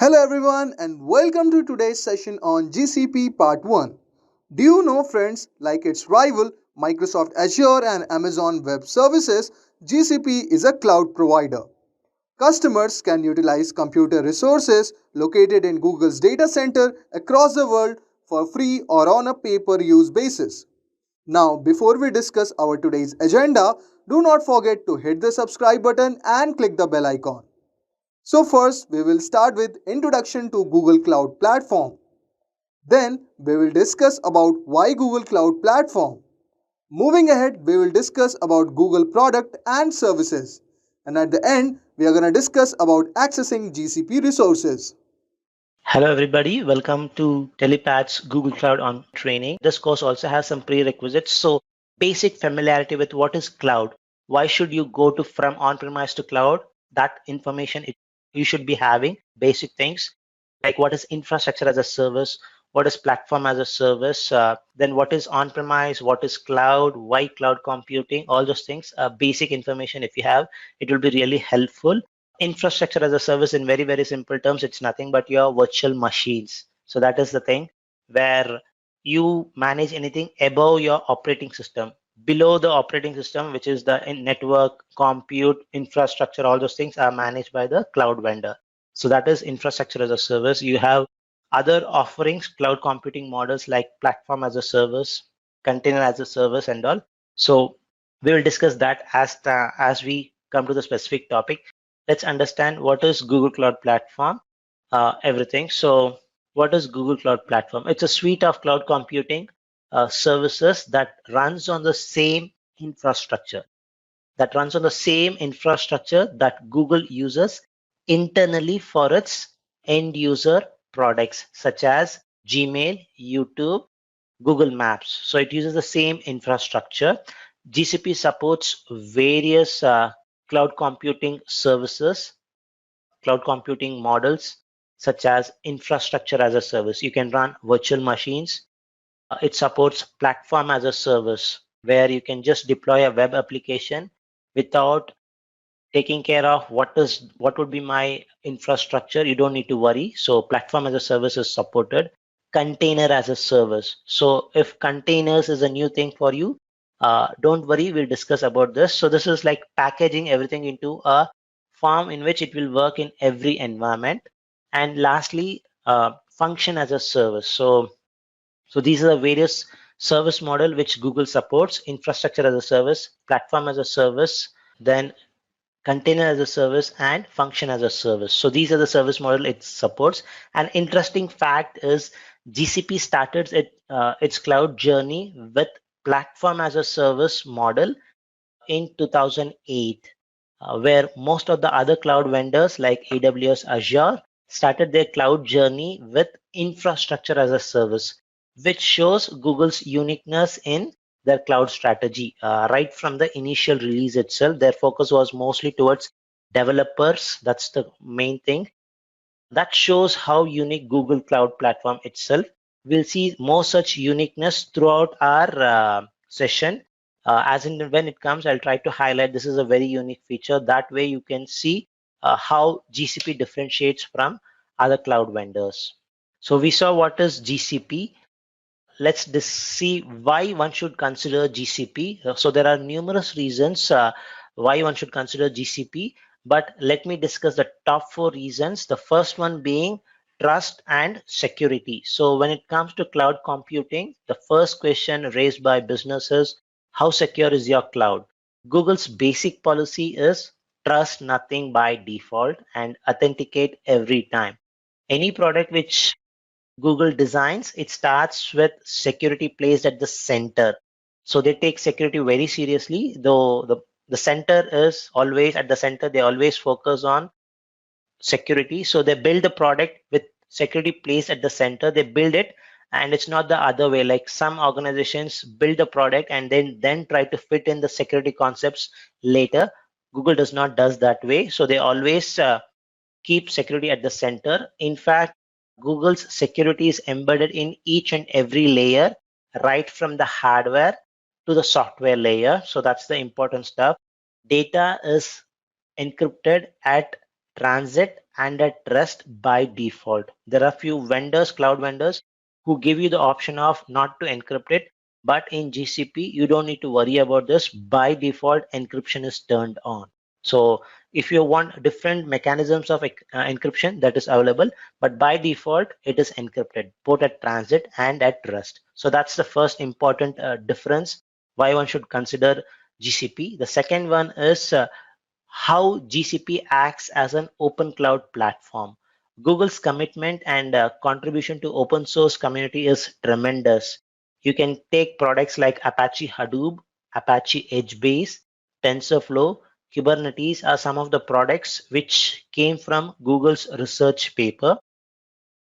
Hello everyone and welcome to today's session on GCP Part 1. Do you know friends, like its rival Microsoft Azure and Amazon Web Services, GCP is a cloud provider. Customers can utilize computer resources located in Google's data center across the world for free or on a pay-per-use basis. Now, before we discuss our today's agenda, do not forget to hit the subscribe button and click the bell icon. So first, we will start with introduction to Google Cloud Platform. Then, we will discuss about why Google Cloud Platform. Moving ahead, we will discuss about Google product and services. And at the end, we are going to discuss about accessing GCP resources. Hello, everybody. Welcome to Intellipaat's Google Cloud on training. This course also has some prerequisites. So, basic familiarity with what is cloud. Why should you go to from on-premise to cloud? That information you should be having. Basic things like what is infrastructure as a service, what is platform as a service, then what is on-premise, what is cloud, why cloud computing, all those things. Basic information if you have, it will be really helpful. Infrastructure as a service, in very very simple terms, it's nothing but your virtual machines. So that is the thing where you manage anything above your operating system. Below the operating system, which is the network, compute, infrastructure, all those things are managed by the cloud vendor. So that is infrastructure as a service. You have other offerings, cloud computing models like platform as a service, container as a service, and all. So we will discuss that as we come to the specific topic. Let's understand what is Google Cloud Platform, everything. So what is Google Cloud Platform? It's a suite of cloud computing services that runs on the same infrastructure, that Google uses internally for its end user products such as Gmail, YouTube, Google Maps. So it uses the same infrastructure. GCP supports various cloud computing services, cloud computing models, such as infrastructure as a service. You can run virtual machines. It supports platform as a service, where you can just deploy a web application without taking care of what would be my infrastructure. You don't need to worry. So platform as a service is supported. Container as a service. So if containers is a new thing for you, don't worry, we'll discuss about this. So this is like packaging everything into a form in which it will work in every environment. And lastly, function as a service. So these are the various service model which Google supports: infrastructure as a service, platform as a service, then container as a service, and function as a service. So these are the service model it supports. An interesting fact is GCP started its cloud journey with platform as a service model in 2008, where most of the other cloud vendors like AWS, Azure started their cloud journey with infrastructure as a service, which shows Google's uniqueness in their cloud strategy. Right from the initial release itself, their focus was mostly towards developers. That's the main thing. That shows how unique Google Cloud Platform itself. We'll see more such uniqueness throughout our session. As in when it comes, I'll try to highlight this is a very unique feature. That way you can see how GCP differentiates from other cloud vendors. So we saw what is GCP. Let's see why one should consider GCP. So there are numerous reasons why one should consider GCP, but let me discuss the top 4 reasons. The first one being trust and security. So when it comes to cloud computing, the first question raised by businesses: how secure is your cloud? Google's basic policy is trust nothing by default and authenticate every time. Any product which Google designs, it starts with security placed at the center. So they take security very seriously, though the center is always at the center. They always focus on security. So they build the product with security placed at the center. They build it, and it's not the other way. Like some organizations build the product and then try to fit in the security concepts later. Google does not does that way. So they always keep security at the center. In fact, Google's security is embedded in each and every layer, right from the hardware to the software layer. So that's the important stuff. Data is encrypted at transit and at rest by default. There are few vendors, cloud vendors, who give you the option of not to encrypt it, but in GCP, you don't need to worry about this. By default, encryption is turned on. So if you want different mechanisms of encryption, that is available, but by default, it is encrypted, both at transit and at rest. So that's the first important difference why one should consider GCP. The second one is how GCP acts as an open cloud platform. Google's commitment and contribution to open source community is tremendous. You can take products like Apache Hadoop, Apache HBase, TensorFlow, Kubernetes are some of the products which came from Google's research paper.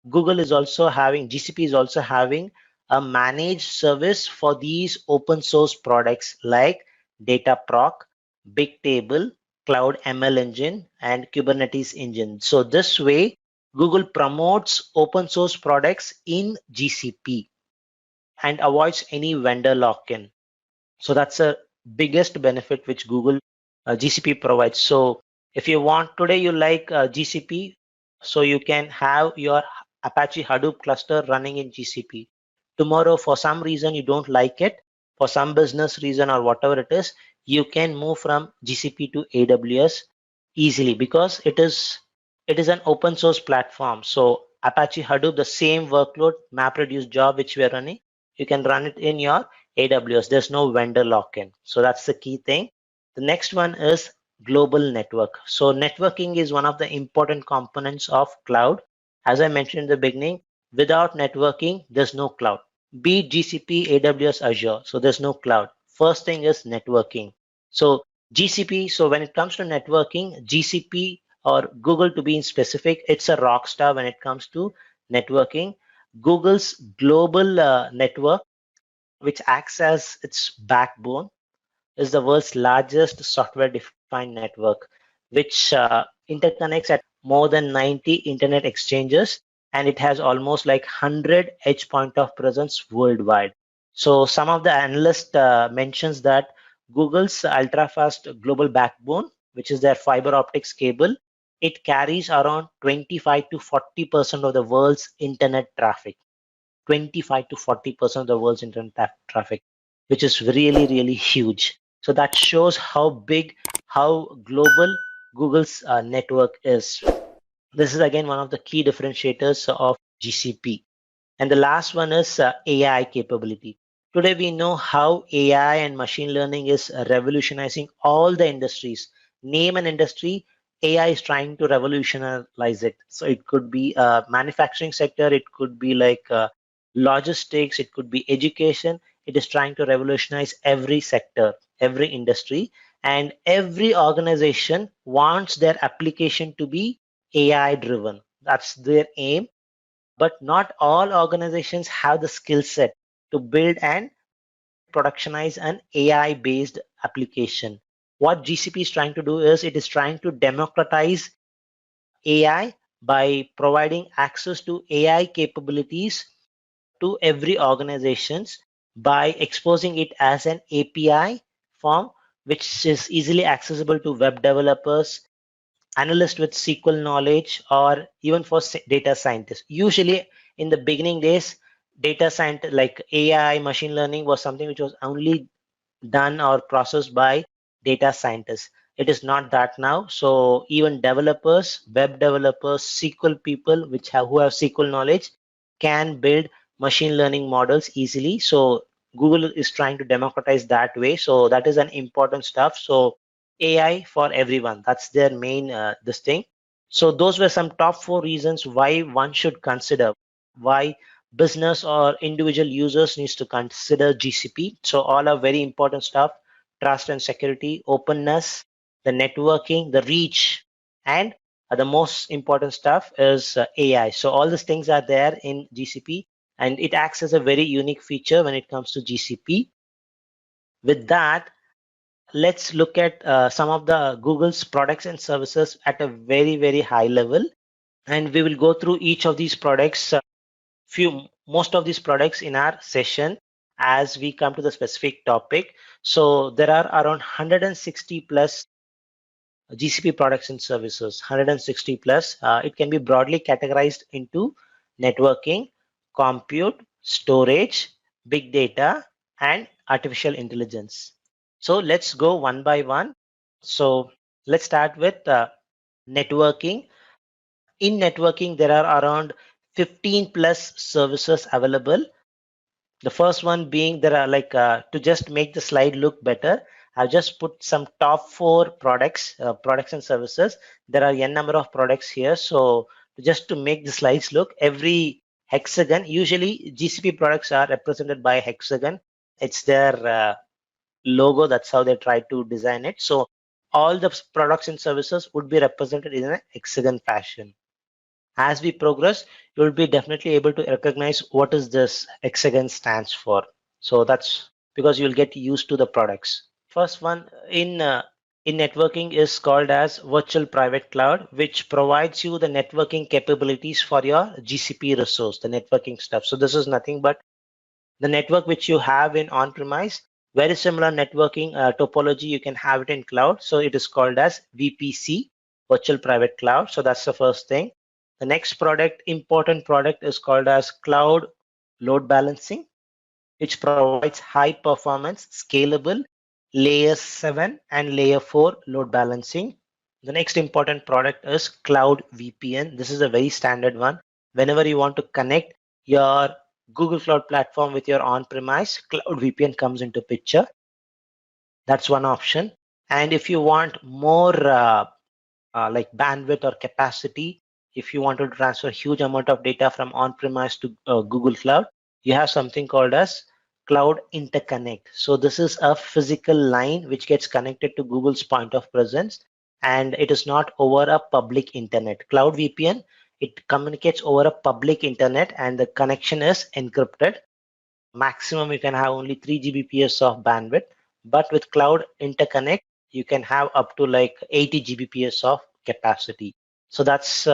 Google is also having, GCP is also having a managed service for these open source products like Dataproc, Bigtable, Cloud ML Engine, and Kubernetes Engine. So this way, Google promotes open source products in GCP and avoids any vendor lock-in. So that's a biggest benefit which Google GCP provides. So if you want today, you like GCP, so you can have your Apache Hadoop cluster running in GCP. Tomorrow, for some reason you don't like it, for some business reason or whatever it is, you can move from GCP to AWS easily because it is an open source platform. So Apache Hadoop, the same workload MapReduce job which we are running, you can run it in your AWS. There's no vendor lock-in. So that's the key thing. The next one is global network. So networking is one of the important components of cloud. As I mentioned in the beginning, without networking, there's no cloud. Be it GCP, AWS, Azure. So there's no cloud. First thing is networking. So GCP, so when it comes to networking, GCP or Google to be in specific, it's a rock star when it comes to networking. Google's global network, which acts as its backbone, is the world's largest software-defined network, which interconnects at more than 90 internet exchanges, and it has almost like 100 edge point of presence worldwide. So some of the analysts mentions that Google's ultra-fast global backbone, which is their fiber optics cable, it carries around 25 to 40% of the world's internet traffic. 25 to 40% of the world's internet traffic, which is really, really huge. So that shows how big, how global Google's network is. This is again one of the key differentiators of GCP. And the last one is AI capability. Today we know how AI and machine learning is revolutionizing all the industries. Name an industry, AI is trying to revolutionize it. So it could be manufacturing sector, it could be like logistics, it could be education. It is trying to revolutionize every sector, every industry, and every organization wants their application to be AI driven. That's their aim, but not all organizations have the skill set to build and productionize an AI based application. What GCP is trying to do is it is trying to democratize AI by providing access to AI capabilities to every organizations by exposing it as an API form, which is easily accessible to web developers, analyst with SQL knowledge, or even for data scientists. Usually in the beginning days, data science like AI, machine learning was something which was only done or processed by data scientists. It is not that now. So even developers, web developers, SQL people who have SQL knowledge can build machine learning models easily. So Google is trying to democratize that way. So that is an important stuff. So AI for everyone. That's their main this thing. So those were some top four reasons why one should consider, why business or individual users needs to consider GCP. So all are very important stuff: trust and security, openness, the networking, the reach, and the most important stuff is AI. So all these things are there in GCP, and it acts as a very unique feature when it comes to GCP. With that, let's look at some of the Google's products and services at a very, very high level. And we will go through each of these products, most of these products in our session as we come to the specific topic. So there are around 160 plus GCP products and services, 160 plus. It can be broadly categorized into networking, compute, storage, big data, and artificial intelligence. So let's go one by one. So let's start with networking. In networking, there are around 15 plus services available. The first one being there are to just make the slide look better, I've just put some top four products and services. There are n number of products here. So just to make the slides look, every hexagon, usually GCP products are represented by hexagon. It's their logo. That's how they try to design it. So all the products and services would be represented in a hexagon fashion. As we progress, you'll be definitely able to recognize what is this hexagon stands for. So that's because you'll get used to the products. First one in networking is called as virtual private cloud, which provides you the networking capabilities for your GCP resource, the networking stuff. So this is nothing but the network which you have in on-premise. Very similar networking topology you can have it in cloud. So it is called as VPC, virtual private cloud. So that's the first thing. The next important product is called as cloud load balancing, which provides high performance, scalable layer 7 and layer 4 load balancing. The next important product is Cloud VPN. This is a very standard one. Whenever you want to connect your Google Cloud platform with your on-premise, Cloud VPN comes into picture. That's one option. And if you want more like bandwidth or capacity, if you want to transfer huge amount of data from on-premise to Google Cloud, you have something called as Cloud Interconnect. So this is a physical line which gets connected to Google's point of presence, and it is not over a public internet. Cloud VPN, it communicates over a public internet and the connection is encrypted. Maximum you can have only 3 Gbps of bandwidth, but with Cloud Interconnect, you can have up to like 80 Gbps of capacity. So that's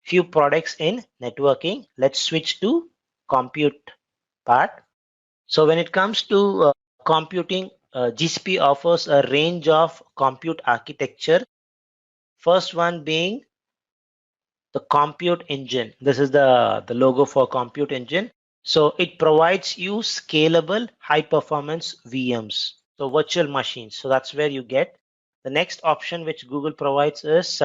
few products in networking. Let's switch to compute part. So when it comes to computing, GCP offers a range of compute architecture. First one being the compute engine. This is the logo for compute engine. So it provides you scalable high performance VMs, so virtual machines. So that's where you get. The next option which Google provides is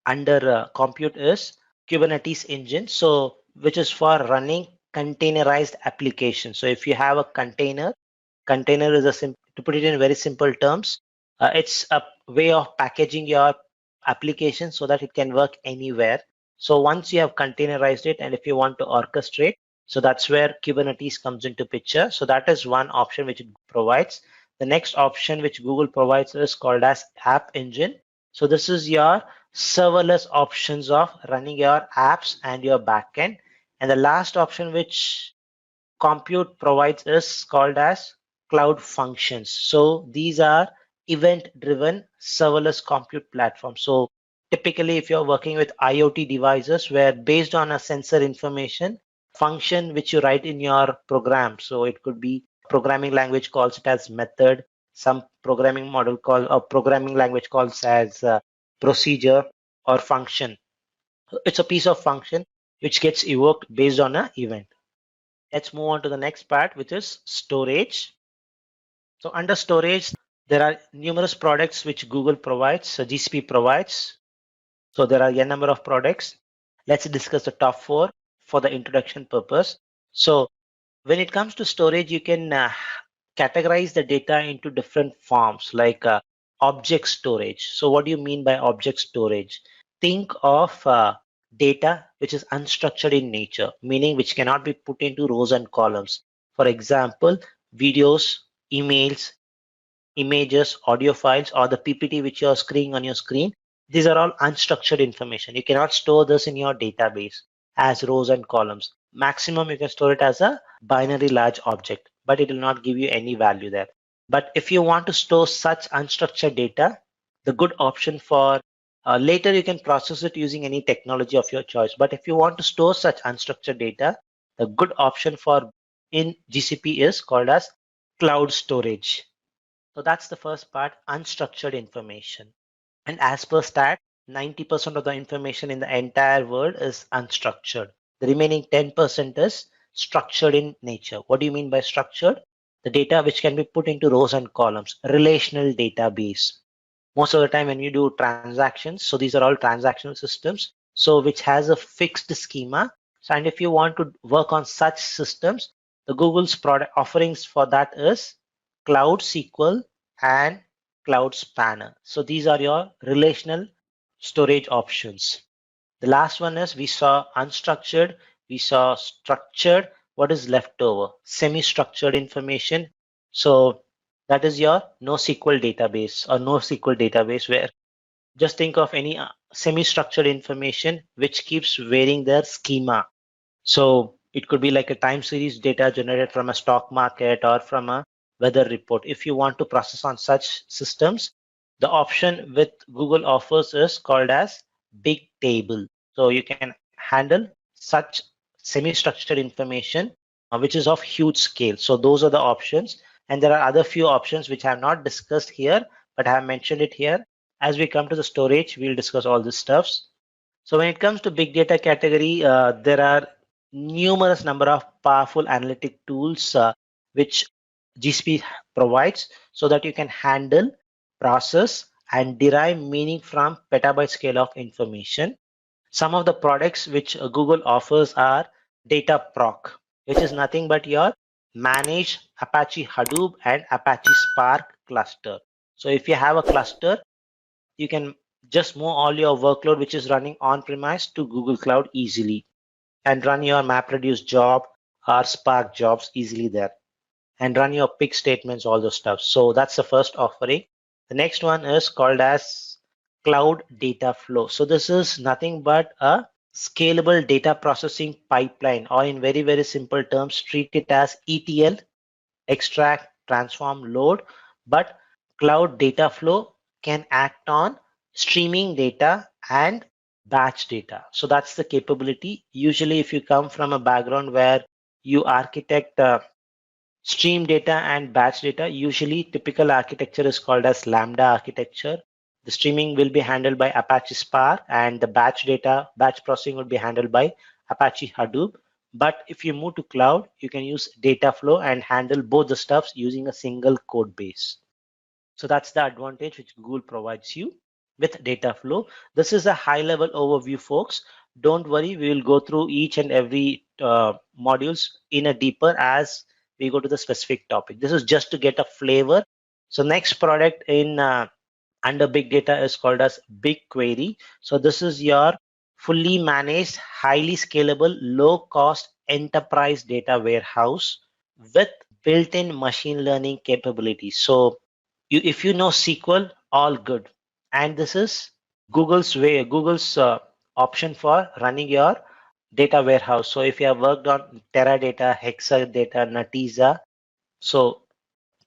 under compute is Kubernetes engine, so which is for running containerized applications. So if you have a container is to put it in very simple terms, it's a way of packaging your application so that it can work anywhere. So once you have containerized it, and if you want to orchestrate, so that's where Kubernetes comes into picture. So that is one option which it provides. The next option which Google provides is called as App Engine. So this is your serverless options of running your apps and your backend. And the last option which compute provides is called as cloud functions. So these are event driven serverless compute platforms. So typically if you're working with IoT devices where based on a sensor information function which you write in your program, so it could be programming language calls it as method, some programming model call or programming language calls as procedure or function. It's a piece of function which gets evoked based on an event. Let's move on to the next part, which is storage. So under storage, there are numerous products which Google provides, so GCP provides. So there are a number of products. Let's discuss the top four for the introduction purpose. So when it comes to storage, you can categorize the data into different forms like object storage. So what do you mean by object storage? Think of data which is unstructured in nature, meaning which cannot be put into rows and columns. For example, videos, emails, images, audio files, or the PPT which you're screening on your screen. These are all unstructured information. You cannot store this in your database as rows and columns. Maximum you can store it as a binary large object, but it will not give you any value there. But if you want to store such unstructured data, the good option for later you can process it using any technology of your choice. But if you want to store such unstructured data, the good option for in GCP is called as cloud storage. So that's the first part, unstructured information. And as per stat, 90% of the information in the entire world is unstructured. The remaining 10% is structured in nature. What do you mean by structured? The data which can be put into rows and columns, relational database. Most of the time when you do transactions, so these are all transactional systems, so which has a fixed schema. So, and if you want to work on such systems, the Google's product offerings for that is Cloud SQL and Cloud Spanner. So these are your relational storage options. The last one is we saw unstructured, we saw structured. What is left over? Semi-structured information. So that is your NoSQL database or NoSQL database, where just think of any semi-structured information which keeps varying their schema. So it could be like a time series data generated from a stock market or from a weather report. If you want to process on such systems, the option with Google offers is called as Big Table. So you can handle such semi-structured information, which is of huge scale. So those are the options. And there are other few options which I have not discussed here, but I have mentioned it here. As we come to the storage, we'll discuss all this stuffs. So when it comes to big data category, there are numerous number of powerful analytic tools which GCP provides so that you can handle, process, and derive meaning from petabyte scale of information. Some of the products which Google offers are Dataproc, which is nothing but your managed Apache Hadoop and Apache Spark cluster. So if you have a cluster, you can just move all your workload which is running on premise to Google Cloud easily and run your MapReduce job or Spark jobs easily there and run your pick statements, all those stuff. So that's the first offering. The next one is called as Cloud Data Flow. So this is nothing but a scalable data processing pipeline, or in very, very simple terms, treat it as ETL, extract, transform, load. But Cloud Data Flow can act on streaming data and batch data. So that's the capability. Usually, if you come from a background where you architect stream data and batch data, usually typical architecture is called as Lambda architecture. The streaming will be handled by Apache Spark, and the batch data, batch processing will be handled by Apache Hadoop. But if you move to cloud, you can use Dataflow and handle both the stuffs using a single code base. So that's the advantage which Google provides you with Dataflow. This is a high level overview, folks. Don't worry, we will go through each and every modules in a deeper as we go to the specific topic. This is just to get a flavor. So next product in under big data is called as BigQuery. So this is your fully managed, highly scalable, low cost enterprise data warehouse with built-in machine learning capabilities. So if you know SQL, all good. And this is Google's option for running your data warehouse. So if you have worked on Teradata, Hexadata, Netezza, so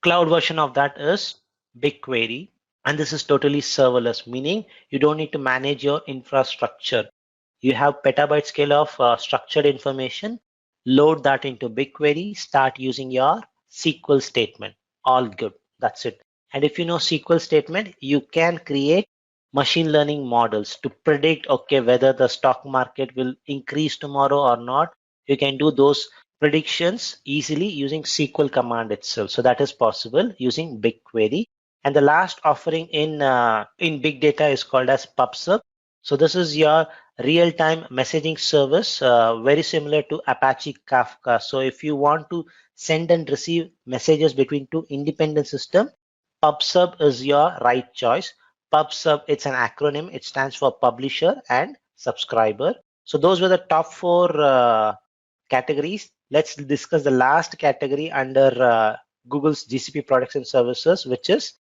cloud version of that is BigQuery. And this is totally serverless, meaning you don't need to manage your infrastructure. You have petabyte scale of structured information, load that into BigQuery, start using your SQL statement. All good. That's it. And if you know SQL statement, you can create machine learning models to predict, okay, whether the stock market will increase tomorrow or not. You can do those predictions easily using SQL command itself. So that is possible using BigQuery. And the last offering in big data is called as PubSub. So this is your real-time messaging service, very similar to Apache Kafka. So if you want to send and receive messages between two independent systems, PubSub is your right choice. PubSub, it's an acronym. It stands for publisher and subscriber. So those were the top four categories. Let's discuss the last category under Google's GCP products and services, which is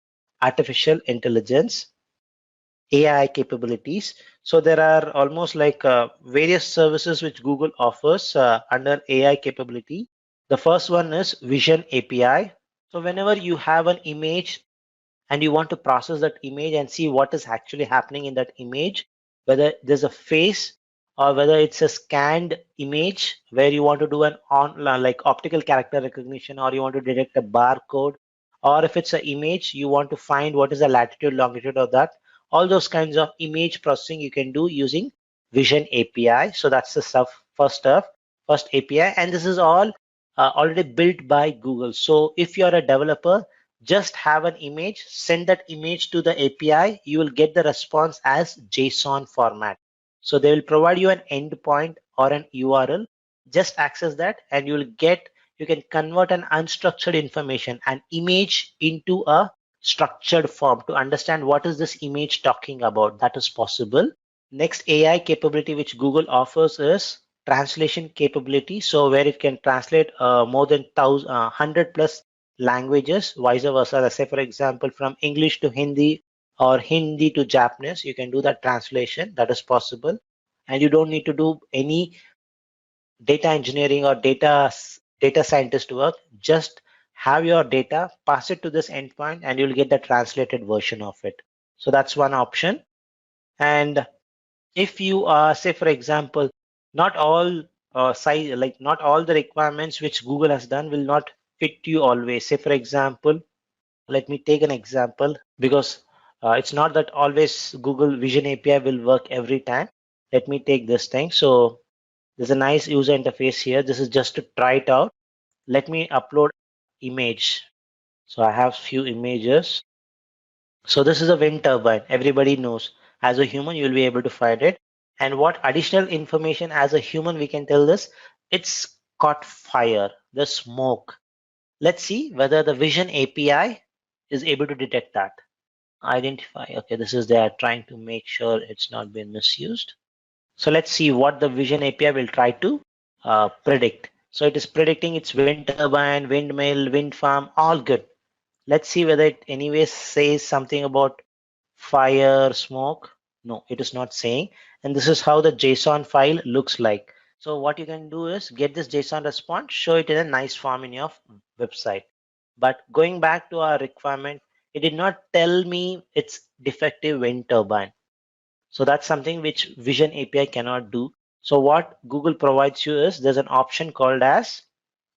artificial intelligence, AI capabilities. So there are almost like various services which Google offers under AI capability. The first one is Vision API. So whenever you have an image and you want to process that image and see what is actually happening in that image, whether there's a face or whether it's a scanned image where you want to do an on like optical character recognition, or you want to detect a barcode, or if it's an image, you want to find what is the latitude, longitude of that. All those kinds of image processing you can do using Vision API. So that's the first API, and this is all already built by Google. So if you're a developer, just have an image, send that image to the API, you will get the response as JSON format. So they will provide you an endpoint or an URL. Just access that, and you can convert an unstructured information, an image, into a structured form to understand what is this image talking about. That is possible. Next AI capability which Google offers is translation capability. So where it can translate more than 100 plus languages, vice versa. Let's say, for example, from English to Hindi or Hindi to Japanese, you can do that translation. That is possible. And you don't need to do any data engineering or data scientist work. Just have your data, pass it to this endpoint, and you'll get the translated version of it. So that's one option. And if you are, say for example, not all not all the requirements which Google has done will not fit you always. Say for example, let me take an example, because it's not that always Google Vision API will work every time. Let me take this thing. So there's a nice user interface here. This is just to try it out. Let me upload image. So I have few images. So this is a wind turbine. Everybody knows. As a human, you'll be able to find it. And what additional information as a human we can tell this? It's caught fire, the smoke. Let's see whether the Vision API is able to detect that. Identify. Okay, this is they are trying to make sure it's not been misused. So let's see what the Vision API will try to predict. So it is predicting its wind turbine, windmill, wind farm, all good. Let's see whether it anyways says something about fire, smoke. No, it is not saying. And this is how the JSON file looks like. So what you can do is get this JSON response, show it in a nice form in your website. But going back to our requirement, it did not tell me it's defective wind turbine. So that's something which Vision API cannot do. So what Google provides you is there's an option called as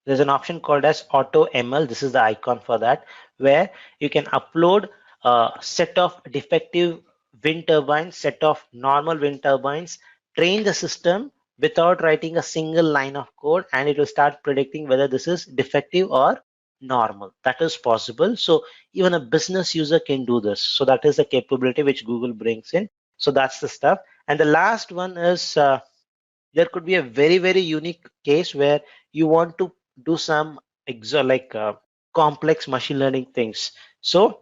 Auto ML. This is the icon for that, where you can upload a set of defective wind turbines, set of normal wind turbines, train the system without writing a single line of code, and it will start predicting whether this is defective or normal. That is possible. So even a business user can do this. So that is the capability which Google brings in. So that's the stuff. And the last one is there could be a very unique case where you want to do some complex machine learning things. So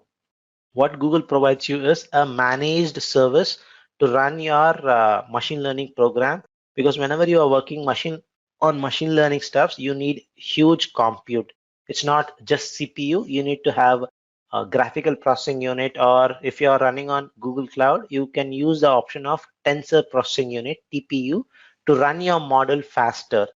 what Google provides you is a managed service to run your machine learning program, because whenever you are working machine learning stuffs, you need huge compute. It's not just CPU. You need to have a graphical processing unit, or if you are running on Google Cloud, you can use the option of tensor processing unit, TPU, to run your model faster.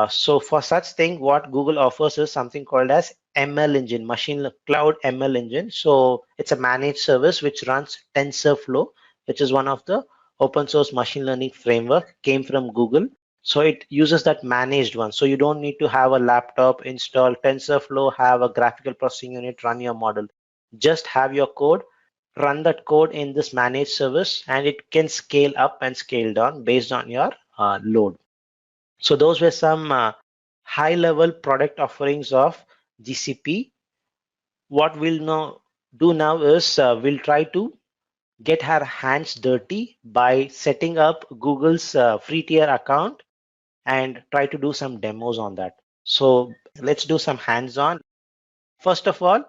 So for such thing, what Google offers is something called as ML engine, cloud ML engine. So it's a managed service which runs TensorFlow, which is one of the open source machine learning framework, came from Google. So it uses that managed one. So you don't need to have a laptop, install TensorFlow, have a graphical processing unit, run your model. Just have your code, run that code in this managed service, and it can scale up and scale down based on your load. So those were some high-level product offerings of GCP. What we'll now do now is we'll try to get our hands dirty by setting up Google's free tier account and try to do some demos on that. So let's do some hands-on. First of all,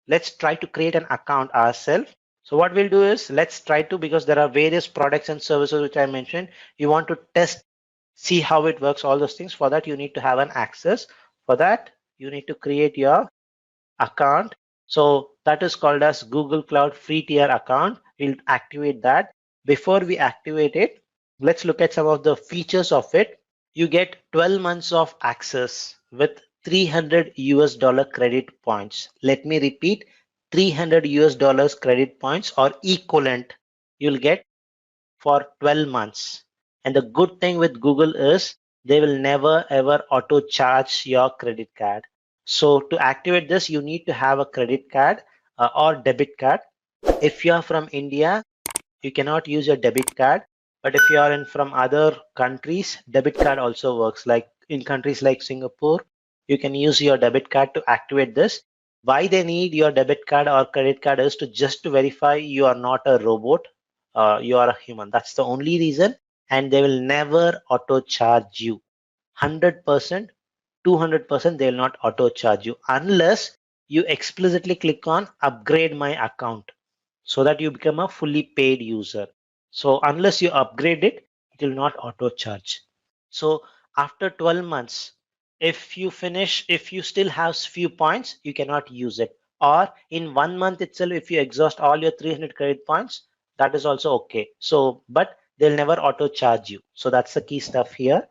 let's try to create an account ourselves. So what we'll do is let's try to, because there are various products and services which I mentioned, you want to test, see how it works, all those things. For that, you need to have an access. For that, you need to create your account. So that is called as Google Cloud free tier account. We'll activate that. Before we activate it, let's look at some of the features of it. You get 12 months of access with 300 US dollar credit points. Let me repeat, 300 US dollars credit points or equivalent you'll get for 12 months. And the good thing with Google is they will never ever auto charge your credit card. So to activate this, you need to have a credit card or debit card. If you are from India, you cannot use your debit card. But if you are in from other countries, debit card also works. Like in countries like Singapore, you can use your debit card to activate this. Why they need your debit card or credit card is to just to verify you are not a robot, you are a human. That's the only reason, and they will never auto charge you. 100%, 200% they will not auto charge you unless you explicitly click on upgrade my account so that you become a fully paid user. So unless you upgrade it, it will not auto charge. So after 12 months, if you still have few points, you cannot use it. Or in 1 month itself, if you exhaust all your 300 credit points, that is also okay. So, but they'll never auto charge you. So that's the key stuff here.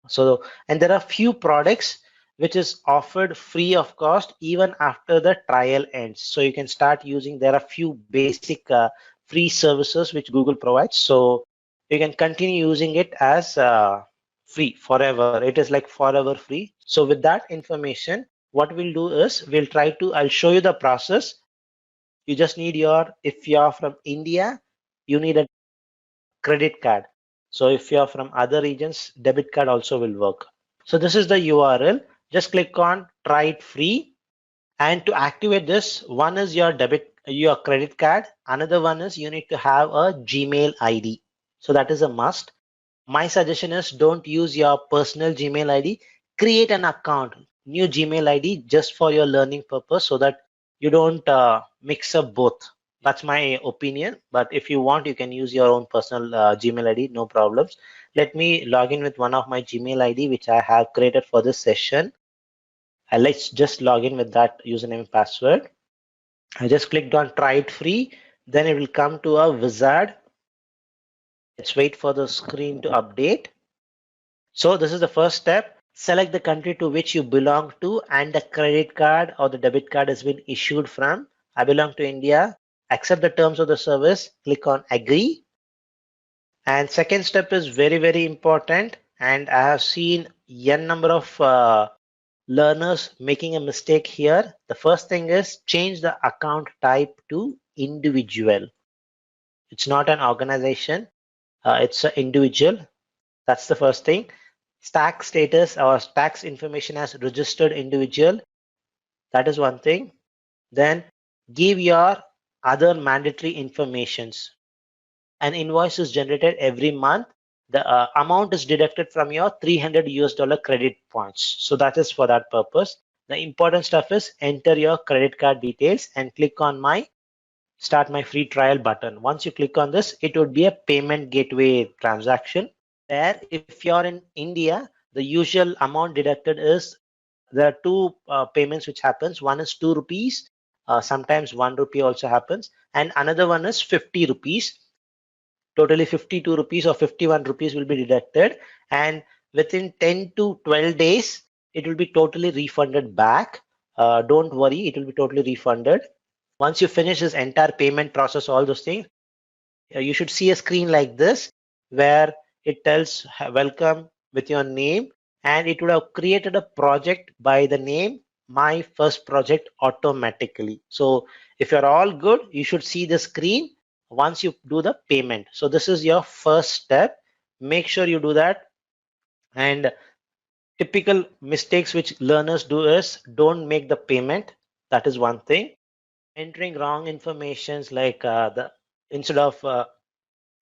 So, and there are few products which is offered free of cost even after the trial ends. So you can start using, there are few basic free services which Google provides. So you can continue using it as free forever. It is like forever free. So with that information, what we'll do is I'll show you the process. You just need if you're from India, you need a credit card. So if you're from other regions, debit card also will work. So this is the URL. Just click on try it free. And to activate this, one is your credit card. Another one is you need to have a Gmail ID. So that is a must. My suggestion is don't use your personal Gmail ID. Create an account, new Gmail ID just for your learning purpose so that you don't mix up both. That's my opinion. But if you want, you can use your own personal Gmail ID, no problems. Let me log in with one of my Gmail ID, which I have created for this session. Let's just log in with that username and password. I just clicked on try it free. Then it will come to a wizard. Let's wait for the screen to update. So this is the first step. Select the country to which you belong to and the credit card or the debit card has been issued from. I belong to India. Accept the terms of the service. Click on agree. And second step is very, very important. And I have seen n number of learners making a mistake here. The first thing is change the account type to individual. It's not an organization. It's an individual. That's the first thing. Tax status or tax information as registered individual. That is one thing. Then give your other mandatory informations. An invoice is generated every month. The amount is deducted from your 300 US dollar credit points. So that is for that purpose. The important stuff is enter your credit card details and click on my start my free trial button. Once you click on this, it would be a payment gateway transaction. There, if you're in India, the usual amount deducted is there are two payments which happens. One is 2 rupees. Sometimes 1 rupee also happens. And another one is 50 rupees. Totally 52 rupees or 51 rupees will be deducted. And within 10 to 12 days, it will be totally refunded back. Don't worry, it will be totally refunded. Once you finish this entire payment process, all those things, you should see a screen like this where it tells welcome with your name, and it would have created a project by the name my first project automatically. So if you're all good, you should see the screen once you do the payment. So this is your first step. Make sure you do that. And typical mistakes which learners do is don't make the payment. That is one thing. Entering wrong informations like the instead of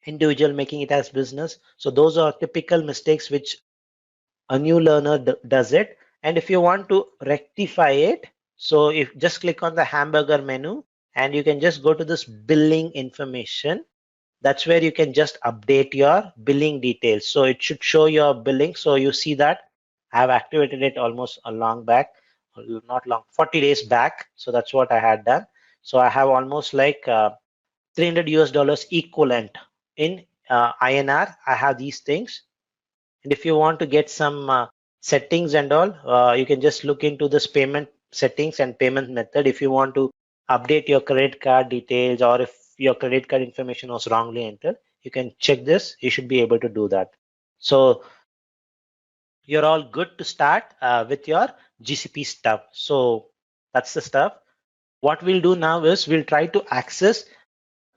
individual making it as business. So those are typical mistakes which a new learner does it. And if you want to rectify it, so if just click on the hamburger menu and you can just go to this billing information. That's where you can just update your billing details. So it should show your billing. So you see that I have activated it almost a long back, not long, 40 days back. So that's what I had done. So I have almost like 300 US dollars equivalent in INR. I have these things. And if you want to get some settings and all, you can just look into this payment settings and payment method. If you want to update your credit card details or if your credit card information was wrongly entered, you can check this. You should be able to do that. So you're all good to start with your GCP stuff. So that's the stuff. What we'll do now is we'll try to access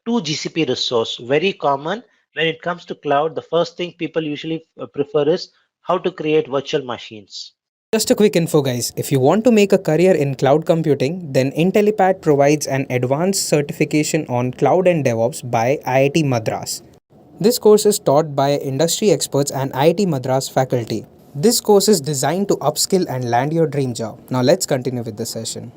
two GCP resource. Very common when it comes to cloud. The first thing people usually prefer is how to create virtual machines. Just a quick info, guys. If you want to make a career in cloud computing, then Intellipaat provides an advanced certification on cloud and DevOps by IIT Madras. This course is taught by industry experts and IIT Madras faculty. This course is designed to upskill and land your dream job. Now let's continue with the session.